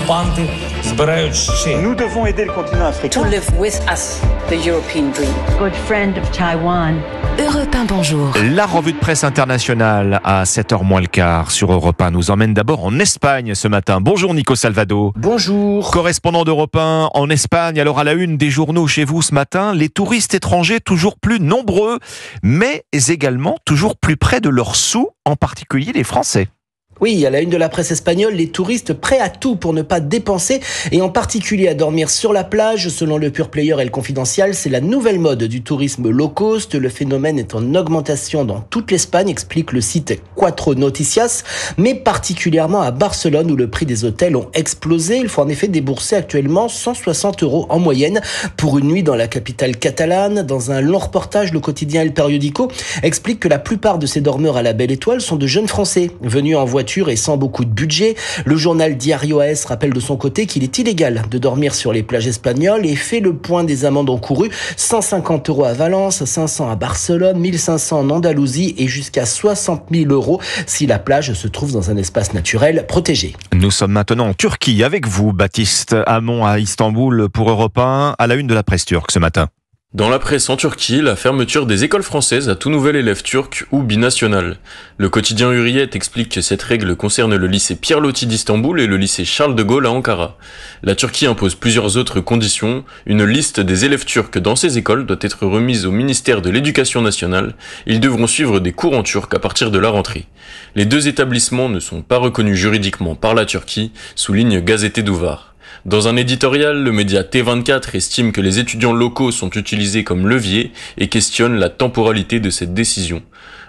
Nous devons aider le continent africain. To live with us, the European dream. Good friend of Taiwan. Europe 1, bonjour. La revue de presse internationale à 7h moins le quart sur Europe 1 nous emmène d'abord en Espagne ce matin. Bonjour Nico Salvado. Bonjour. Correspondant d'Europe 1 en Espagne. Alors à la une des journaux chez vous ce matin, les touristes étrangers toujours plus nombreux, mais également toujours plus près de leurs sous, en particulier les Français. Oui, à la une de la presse espagnole, les touristes prêts à tout pour ne pas dépenser et en particulier à dormir sur la plage. Selon le Pure Player et le Confidential, c'est la nouvelle mode du tourisme low cost. Le phénomène est en augmentation dans toute l'Espagne, explique le site Cuatro Noticias, mais particulièrement à Barcelone où le prix des hôtels ont explosé. Il faut en effet débourser actuellement 160 € en moyenne pour une nuit dans la capitale catalane. Dans un long reportage, le quotidien El Periódico explique que la plupart de ces dormeurs à la belle étoile sont de jeunes Français venus en voiture et sans beaucoup de budget. Le journal Diario AS rappelle de son côté qu'il est illégal de dormir sur les plages espagnoles et fait le point des amendes encourues. 150 € à Valence, 500 à Barcelone, 1500 en Andalousie et jusqu'à 60 000 € si la plage se trouve dans un espace naturel protégé. Nous sommes maintenant en Turquie avec vous, Baptiste Hamon à Istanbul pour Europe 1, à la une de la presse turque ce matin. Dans la presse en Turquie, la fermeture des écoles françaises à tout nouvel élève turc ou binational. Le quotidien Hurriyet explique que cette règle concerne le lycée Pierre Loti d'Istanbul et le lycée Charles de Gaulle à Ankara. La Turquie impose plusieurs autres conditions. Une liste des élèves turcs dans ces écoles doit être remise au ministère de l'Éducation nationale. Ils devront suivre des cours en turc à partir de la rentrée. Les deux établissements ne sont pas reconnus juridiquement par la Turquie, souligne Gazete Duvar. Dans un éditorial, le média T24 estime que les étudiants locaux sont utilisés comme levier et questionne la temporalité de cette décision.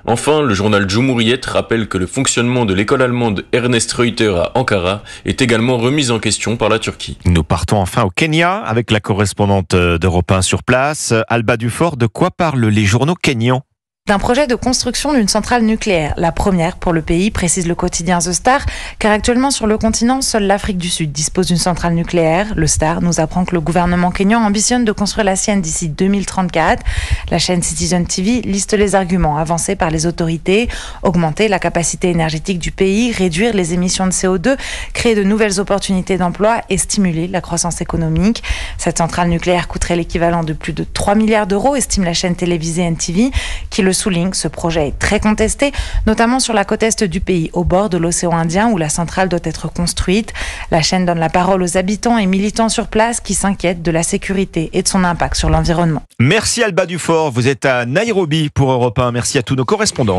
Enfin, le journal Cumhuriyet rappelle que le fonctionnement de l'école allemande Ernest Reuter à Ankara est également remis en question par la Turquie. Nous partons enfin au Kenya avec la correspondante d'Europe 1 sur place, Alba Dufort. De quoi parlent les journaux kenyans ? D'un projet de construction d'une centrale nucléaire, la première pour le pays, précise le quotidien The Star, car actuellement sur le continent, seule l'Afrique du Sud dispose d'une centrale nucléaire. Le Star nous apprend que le gouvernement kényan ambitionne de construire la sienne d'ici 2034. La chaîne Citizen TV liste les arguments avancés par les autorités: augmenter la capacité énergétique du pays, réduire les émissions de CO2, créer de nouvelles opportunités d'emploi et stimuler la croissance économique. Cette centrale nucléaire coûterait l'équivalent de plus de 3 milliards d'euros, estime la chaîne télévisée NTV, qui le souligne. Ce projet est très contesté, notamment sur la côte est du pays, au bord de l'océan Indien où la centrale doit être construite. La chaîne donne la parole aux habitants et militants sur place qui s'inquiètent de la sécurité et de son impact sur l'environnement. Merci Alba Dufort, vous êtes à Nairobi pour Europe 1. Merci à tous nos correspondants.